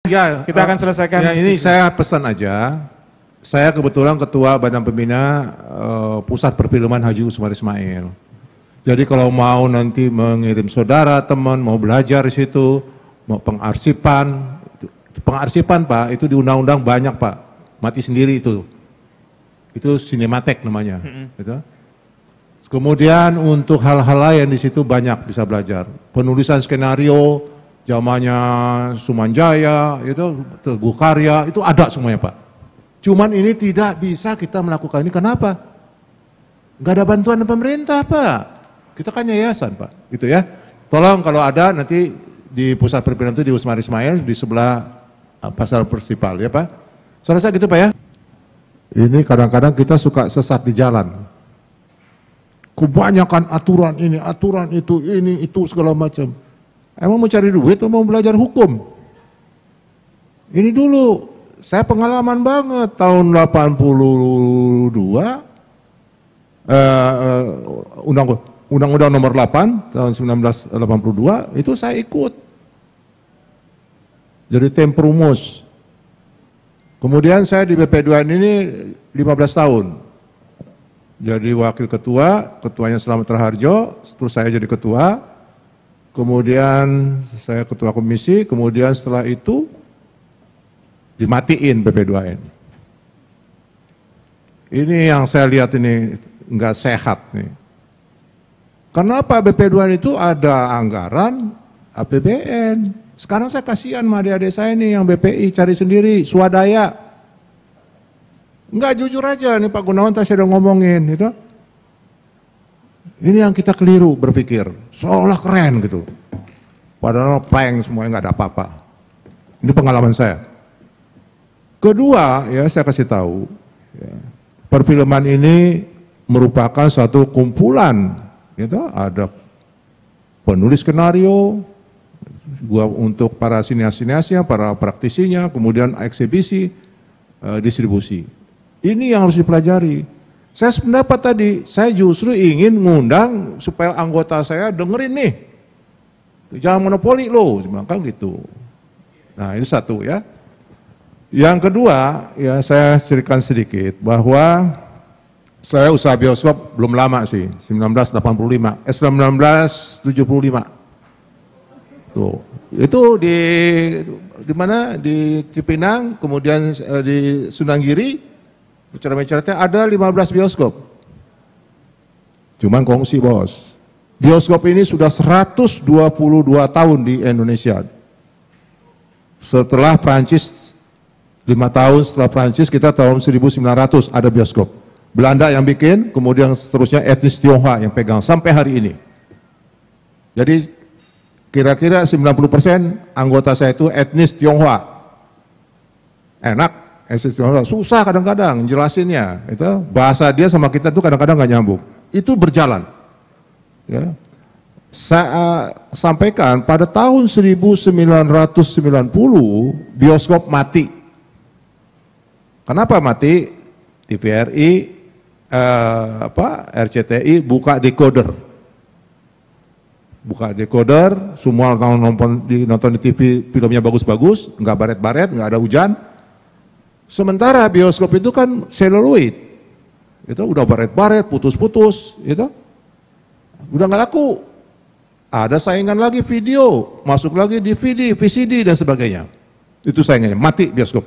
Ya, kita akan selesaikan. Ya, ini saya pesan aja. Saya kebetulan ketua Badan Pembina Pusat Perfilman Haji Usmar Ismail. Jadi kalau mau nanti mengirim saudara, teman, mau belajar di situ, mau pengarsipan Pak, itu di undang-undang banyak Pak, mati sendiri itu sinematek namanya. Gitu. Kemudian untuk hal-hal lain di situ banyak bisa belajar. Penulisan skenario, zamannya Sumanjaya, itu Teguh Karya, itu ada semuanya Pak. Cuman ini tidak bisa kita melakukan ini, kenapa? Nggak ada bantuan pemerintah Pak. Kita kan yayasan Pak, gitu ya. Tolong kalau ada nanti di pusat perfilman itu di Usmar Ismail, di sebelah Pasar Persipal ya Pak. Selesai gitu Pak ya. Ini kadang-kadang kita suka sesat di jalan. Kebanyakan aturan ini, aturan itu, ini, itu segala macam. Emang mau cari duit atau mau belajar hukum? Ini dulu, saya pengalaman banget tahun 82, Undang-Undang nomor 8 tahun 1982 itu saya ikut. Jadi Temprumus. Kemudian saya di BP2N ini 15 tahun. Jadi wakil ketua, ketuanya Slamet Raharjo, terus saya jadi ketua. Kemudian saya ketua komisi, kemudian setelah itu dimatiin BP2N. Ini yang saya lihat ini nggak sehat nih. Kenapa BP2N itu ada anggaran APBN? Sekarang saya kasihan sama adik-adik saya ini yang BPI cari sendiri, swadaya. Enggak, jujur aja nih Pak Gunawan tadi saya udah ngomongin gitu. Ini yang kita keliru berpikir, seolah keren gitu. Padahal prank semuanya nggak ada apa-apa. Ini pengalaman saya. Kedua, ya saya kasih tahu, ya, perfilman ini merupakan suatu kumpulan. Gitu, ada penulis skenario, untuk para sineas-sineasnya, para praktisinya, kemudian eksibisi, distribusi. Ini yang harus dipelajari. Saya sependapat tadi, saya justru ingin ngundang supaya anggota saya dengerin nih. Jangan monopoli loh, kan gitu. Nah ini satu ya. Yang kedua, ya saya ceritakan sedikit bahwa saya usaha bioskop belum lama sih, 1975, 1975. Tuh, itu di mana? Di Cipinang, kemudian di Sunanggiri, bicara-bicara ada 15 bioskop. Cuman kongsi bos. Bioskop ini sudah 122 tahun di Indonesia. Setelah Prancis, 5 tahun setelah Prancis, kita tahun 1900 ada bioskop. Belanda yang bikin, kemudian seterusnya etnis Tionghoa yang pegang sampai hari ini. Jadi kira-kira 90% anggota saya itu etnis Tionghoa. Enak, etnis Tionghoa. Susah kadang-kadang jelasinnya. Itu bahasa dia sama kita tuh kadang-kadang nggak nyambung. Itu berjalan. Ya. Saya sampaikan pada tahun 1990 bioskop mati. Kenapa mati? TVRI, RCTI buka decoder, semua nonton di TV filmnya bagus-bagus, nggak baret-baret, nggak ada hujan. Sementara bioskop itu kan seluloid, itu udah baret-baret, putus-putus, itu udah nggak laku. Ada saingan lagi video, masuk lagi DVD, VCD dan sebagainya. Itu saingannya, mati bioskop.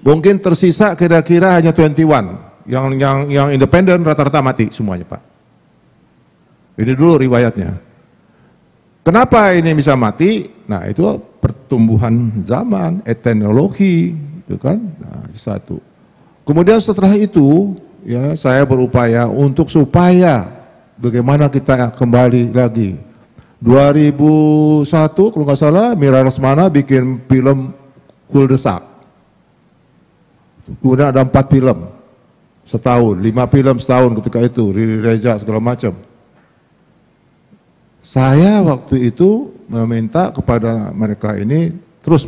Mungkin tersisa kira-kira hanya 21. Yang independen rata-rata mati semuanya Pak. Ini dulu riwayatnya. Kenapa ini bisa mati? Nah itu pertumbuhan zaman, teknologi, itu kan. Nah, satu. Kemudian setelah itu, ya saya berupaya untuk supaya bagaimana kita kembali lagi. 2001 kalau nggak salah Mira Lesmana bikin film Kuldesak. Kemudian ada 4 film. Setahun, 5 film setahun ketika itu, Riri Reza segala macam. Saya waktu itu meminta kepada mereka ini, terus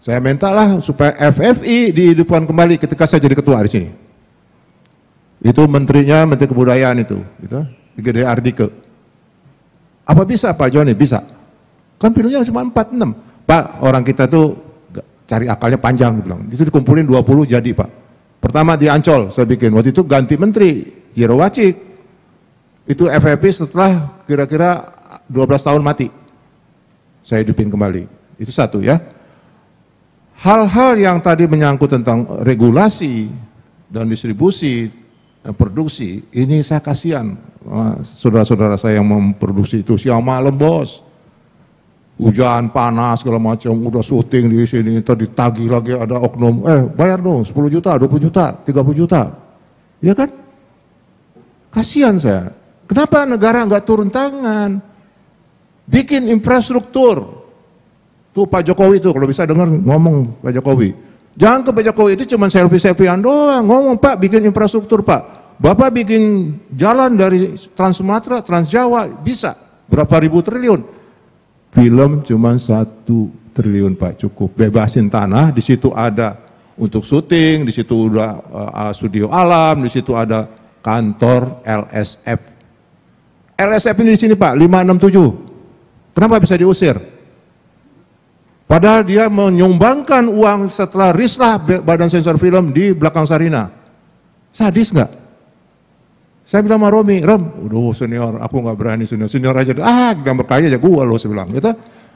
saya mintalah supaya FFI dihidupkan kembali ketika saya jadi ketua di sini. Itu menterinya, Menteri Kebudayaan itu, gitu, Gede Ardike. Apa bisa Pak Joni? Bisa. Kan filmnya cuma 4-6. Pak, orang kita tuh cari akalnya panjang, bilang. Itu dikumpulin 20 jadi, Pak. Pertama di Ancol saya bikin, waktu itu ganti menteri, Jero Wacik. Itu FFP setelah kira-kira 12 tahun mati. Saya hidupin kembali. Itu satu ya. Hal-hal yang tadi menyangkut tentang regulasi dan distribusi dan produksi, ini saya kasihan saudara-saudara saya yang memproduksi itu siang malam, bos. Hujan, panas, segala macam, udah syuting di sini, tadi ditagih lagi ada oknum, bayar dong 10 juta, 20 juta, 30 juta. Ya kan? Kasihan saya. Kenapa negara nggak turun tangan? Bikin infrastruktur. Tuh Pak Jokowi tuh, kalau bisa dengar ngomong Pak Jokowi. Jangan ke Pak Jokowi itu cuma selfie-selfiean doang, ngomong Pak bikin infrastruktur Pak. Bapak bikin jalan dari Trans Sumatera, Trans Jawa, bisa. Berapa ribu triliun. Film cuma 1 triliun Pak, cukup. Bebasin tanah, di situ ada untuk syuting, di situ udah studio alam, di situ ada kantor LSF. LSF ini di sini Pak, 567. Kenapa bisa diusir? Padahal dia menyumbangkan uang setelah rislah Badan Sensor Film di belakang Sarina. Sadis nggak? Saya bilang sama Romi, udah senior, aku nggak berani senior aja. Gambar kaya aja gua loh, saya bilang. Gitu.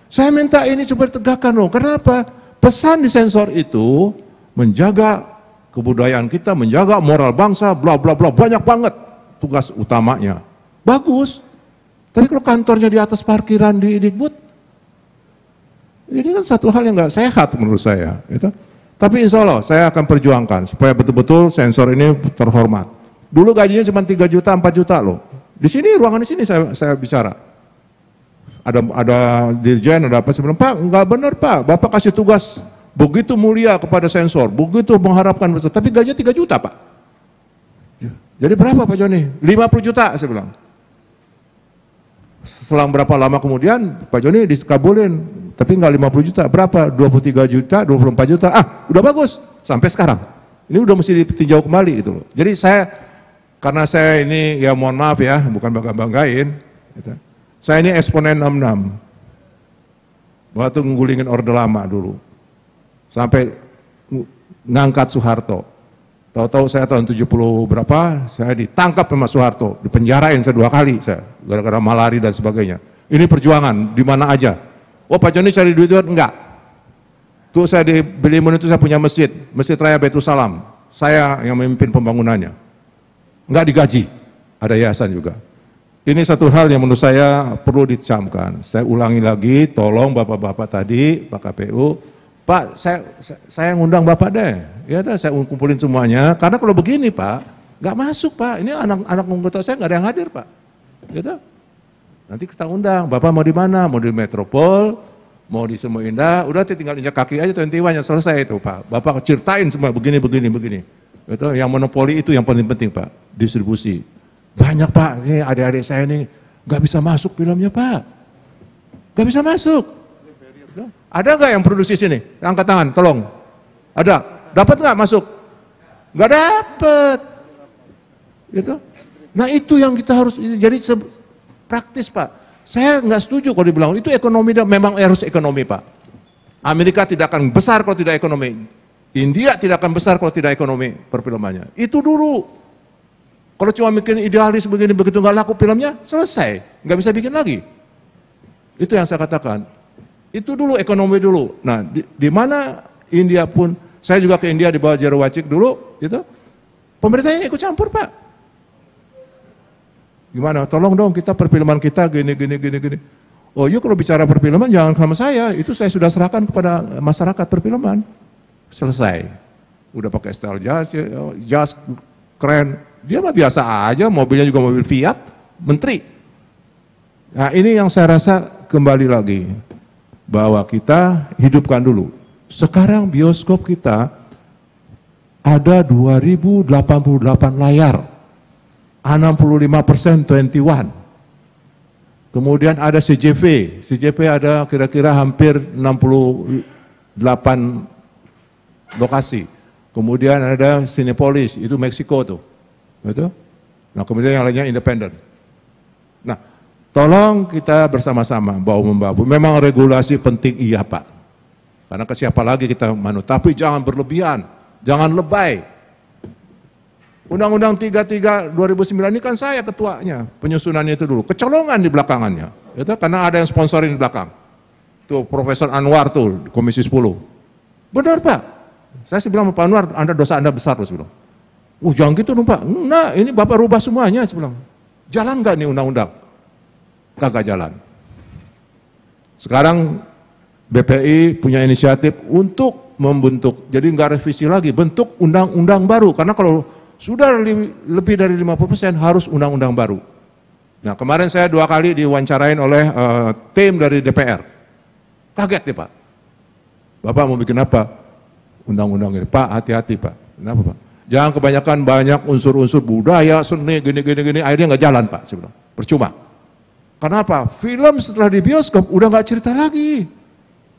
Saya minta ini supaya tegakkan loh. Kenapa? Pesan di sensor itu menjaga kebudayaan kita, menjaga moral bangsa, bla bla bla, banyak banget tugas utamanya. Bagus. Tapi kalau kantornya di atas parkiran di Dikbud, ini kan satu hal yang nggak sehat menurut saya. Gitu. Tapi insya Allah saya akan perjuangkan supaya betul-betul sensor ini terhormat. Dulu gajinya cuma 3 juta, 4 juta loh. Di sini, ruangan di sini saya bicara. Ada dirjen, ada apa, saya bilang, Pak, enggak benar Pak, Bapak kasih tugas begitu mulia kepada sensor, begitu mengharapkan besar, tapi gajinya 3 juta Pak. Jadi berapa Pak Joni? 50 juta, saya bilang. Selang berapa lama kemudian, Pak Joni dikabulin, tapi enggak 50 juta, berapa? 23 juta, 24 juta, udah bagus, sampai sekarang. Ini udah mesti ditinjau kembali gitu loh. Jadi karena saya ini, ya mohon maaf ya, bukan bangga-banggain, gitu. Saya ini eksponen 66, waktu nggulingin Orde Lama dulu, sampai ngangkat Soeharto. Tahu-tahu saya tahun 70 berapa, saya ditangkap sama Soeharto, dipenjarain saya 2 kali, saya gara-gara malari dan sebagainya. Ini perjuangan, di mana aja. Oh Pak Joni cari duit, enggak. Tuh saya di Belimun itu saya punya masjid, Masjid Raya Baitul Salam. Saya yang memimpin pembangunannya. Enggak digaji, ada yayasan juga. Ini satu hal yang menurut saya perlu dicamkan. Saya ulangi lagi, tolong bapak-bapak tadi, Pak KPU, Pak, saya ngundang bapak deh, ya saya kumpulin semuanya. Karena kalau begini Pak, nggak masuk Pak. Ini anak-anak anggota saya nggak ada yang hadir Pak. Gitu. Nanti kita undang, bapak mau di mana? Mau di Metropol, mau di Semu Indah, udah tinggal injak kaki aja 21-nya selesai itu Pak. Bapak ceritain semua begini. Gitu. Yang monopoli itu yang paling penting Pak, distribusi. Banyak Pak, ini adik-adik saya ini nggak bisa masuk filmnya Pak, nggak bisa masuk. Ada nggak yang produksi sini? Angkat tangan, tolong. Ada? Dapat nggak masuk? Nggak dapat. Gitu. Nah itu yang kita harus jadi praktis Pak. Saya nggak setuju kalau dibilang itu ekonomi, memang harus ekonomi Pak. Amerika tidak akan besar kalau tidak ekonomi. India tidak akan besar kalau tidak ekonomi perfilmannya. Itu dulu. Kalau cuma bikin idealis begini begitu nggak laku filmnya, selesai, nggak bisa bikin lagi. Itu yang saya katakan. Itu dulu ekonomi dulu. Nah, di mana India pun, saya juga ke India di bawah Jero Wacik dulu, gitu. Pemerintahnya ikut campur Pak. Gimana? Tolong dong kita perfilman kita gini. Oh iya kalau bicara perfilman jangan sama saya, itu saya sudah serahkan kepada masyarakat perfilman. Selesai. Udah pakai style jazz keren. Dia mah biasa aja, mobilnya juga mobil Fiat, menteri. Nah ini yang saya rasa kembali lagi, bahwa kita hidupkan dulu. Sekarang bioskop kita ada 2088 layar, 65% 21. Kemudian ada CJV ada kira-kira hampir 68 lokasi. Kemudian ada Cinepolis, itu Meksiko tuh. Betul? Nah kemudian yang lainnya independen. Nah tolong kita bersama-sama bahu-membahu. Memang regulasi penting iya Pak. Karena ke siapa lagi kita manut, tapi jangan berlebihan, jangan lebay. Undang-Undang 33 2009 ini kan saya ketuanya, penyusunannya itu dulu, kecolongan di belakangannya, itu karena ada yang sponsorin di belakang. Tuh Profesor Anwar tuh, Komisi 10. Benar Pak, saya bilang Pak Anwar, dosa Anda besar loh, saya bilang. Jangan gitu dong Pak, nah ini Bapak rubah semuanya, saya bilang. Jalan nggak nih undang-undang? Kagak jalan. Sekarang BPI punya inisiatif untuk membentuk, jadi nggak revisi lagi, bentuk undang-undang baru, karena kalau sudah lebih dari 50% harus undang-undang baru. Nah kemarin saya 2 kali diwawancarain oleh tim dari DPR. Kaget nih Pak. Bapak mau bikin apa? Undang-undang ini. Pak hati-hati Pak. Kenapa Pak? Jangan kebanyakan banyak unsur-unsur budaya, seni, gini, akhirnya nggak jalan Pak. Saya bilang. Percuma. Kenapa? Film setelah di bioskop udah nggak cerita lagi.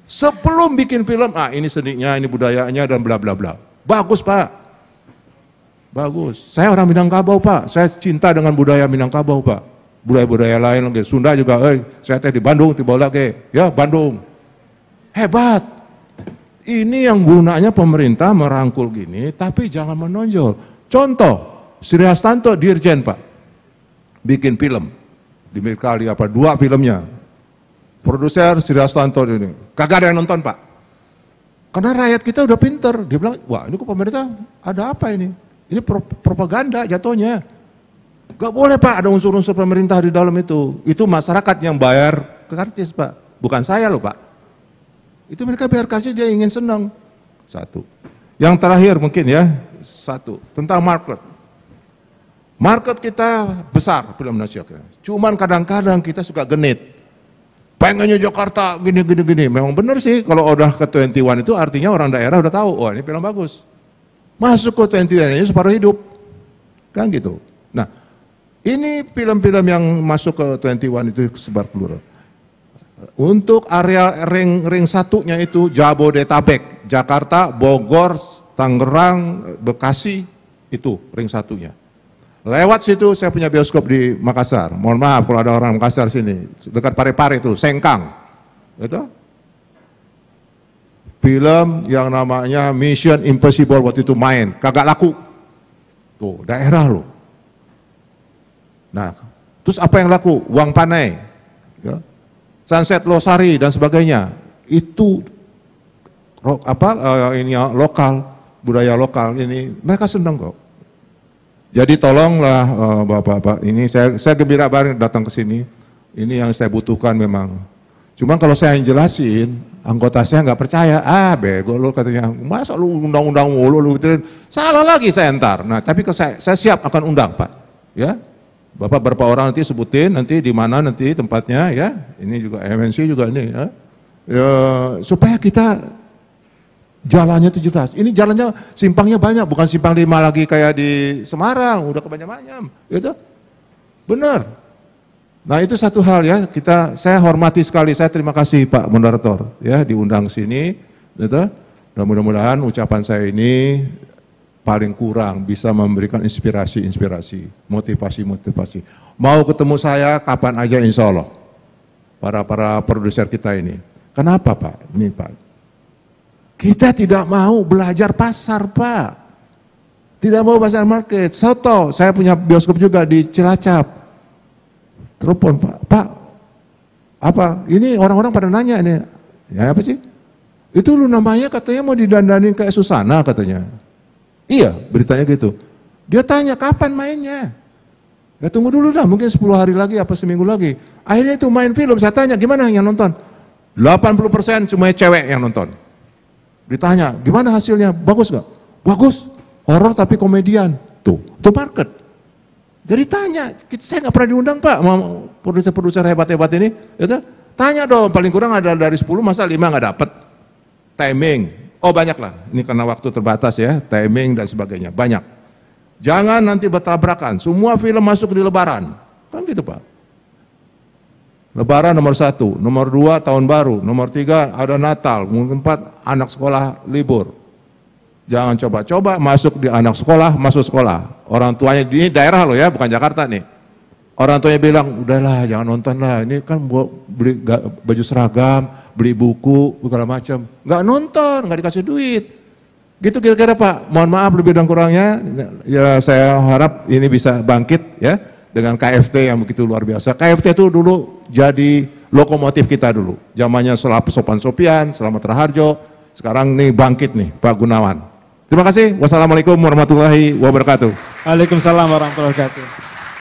Sebelum bikin film, ini seninya, ini budayanya, dan bla bla bla. Bagus Pak. Bagus. Saya orang Minangkabau Pak, saya cinta dengan budaya Minangkabau Pak. Budaya-budaya lain lagi, Sunda juga, saya di Bandung, tiba lagi, ya Bandung. Hebat. Ini yang gunanya pemerintah merangkul gini, tapi jangan menonjol. Contoh, Sri Hastanto Dirjen Pak, bikin film, di kali 2 filmnya. Produser Sri Hastanto ini, kagak ada yang nonton Pak. Karena rakyat kita udah pinter, dia bilang, wah ini kok pemerintah ada apa ini? Ini propaganda jatuhnya. Gak boleh Pak ada unsur-unsur pemerintah di dalam itu. Itu masyarakat yang bayar ke karcis Pak. Bukan saya loh Pak. Itu mereka bayar karcis dia ingin senang. 1. Yang terakhir mungkin ya. 1. Tentang market. Market kita besar film nasional. Cuman kadang-kadang kita suka genit. Pengennya Jakarta gini. Memang benar sih kalau udah ke 21 itu artinya orang daerah udah tahu. Oh ini film bagus. Masuk ke 21 ini separuh hidup. Kan gitu. Nah, ini film-film yang masuk ke 21 itu sebar peluru. Untuk area ring satunya itu Jabodetabek, Jakarta, Bogor, Tangerang, Bekasi, itu ring satunya. Lewat situ saya punya bioskop di Makassar. Mohon maaf kalau ada orang Makassar sini, dekat Parepare itu, Sengkang. Gitu. Film yang namanya Mission Impossible waktu itu main, kagak laku. Tuh, daerah loh. Nah, terus apa yang laku? Uang Panai, ya. Sunset Losari dan sebagainya. Itu ini lokal, budaya lokal ini mereka senang kok. Jadi tolonglah Bapak-bapak, ini saya gembira banget datang ke sini. Ini yang saya butuhkan memang. Cuman kalau saya yang jelasin, anggota saya nggak percaya, bego lu katanya, masa lu undang-undang mulu, lu gitu. Salah lagi saya entar. Nah tapi saya siap akan undang Pak, ya. Bapak berapa orang nanti sebutin, nanti di mana nanti tempatnya, ya. Ini juga MNC juga ini, ya. Supaya kita jalannya itu jelas. Ini jalannya, simpangnya banyak, bukan simpang 5 lagi kayak di Semarang, udah kebanyakan, gitu. Benar. Nah itu satu hal ya, saya hormati sekali, saya terima kasih Pak Moderator ya diundang sini, gitu. Dan mudah-mudahan ucapan saya ini paling kurang bisa memberikan inspirasi, motivasi. Mau ketemu saya kapan aja insya Allah, para produser kita ini. Kenapa Pak? Ini Pak, kita tidak mau belajar pasar Pak, tidak mau pasar market. Soto, saya punya bioskop juga di Cilacap. Telepon Pak, apa? Ini orang-orang pada nanya ini, ya apa sih? Itu lu namanya katanya mau didandanin kayak Susana katanya. Iya, beritanya gitu. Dia tanya kapan mainnya? Ya tunggu dulu dah, mungkin 10 hari lagi apa seminggu lagi. Akhirnya itu main film, saya tanya gimana yang nonton? 80% cuma cewek yang nonton. Ditanya, gimana hasilnya? Bagus gak? Bagus, horor tapi komedian. Tuh, itu market. Jadi tanya, saya nggak pernah diundang Pak, mau produser-produser hebat-hebat ini, gitu. Tanya dong, paling kurang ada dari 10, masa 5 nggak dapet? Timing, oh banyak lah, ini karena waktu terbatas ya, timing dan sebagainya, banyak. Jangan nanti bertabrakan, semua film masuk di Lebaran, kan gitu Pak. Lebaran nomor 1, nomor 2 tahun baru, nomor 3 ada Natal, nomor 4 anak sekolah libur. Jangan coba-coba masuk di anak sekolah, masuk sekolah. Orang tuanya ini daerah loh ya, bukan Jakarta nih. Orang tuanya bilang, udahlah jangan nonton lah, ini kan beli baju seragam, beli buku, segala macam. Nggak nonton, nggak dikasih duit. Gitu kira-kira Pak. Mohon maaf lebih dan kurangnya. Ya saya harap ini bisa bangkit ya dengan KFT yang begitu luar biasa. KFT itu dulu jadi lokomotif kita dulu. Zamannya Sopan Sopian, Slamet Raharjo. Sekarang nih bangkit nih Pak Gunawan. Terima kasih. Wassalamualaikum warahmatullahi wabarakatuh. Waalaikumsalam warahmatullahi wabarakatuh.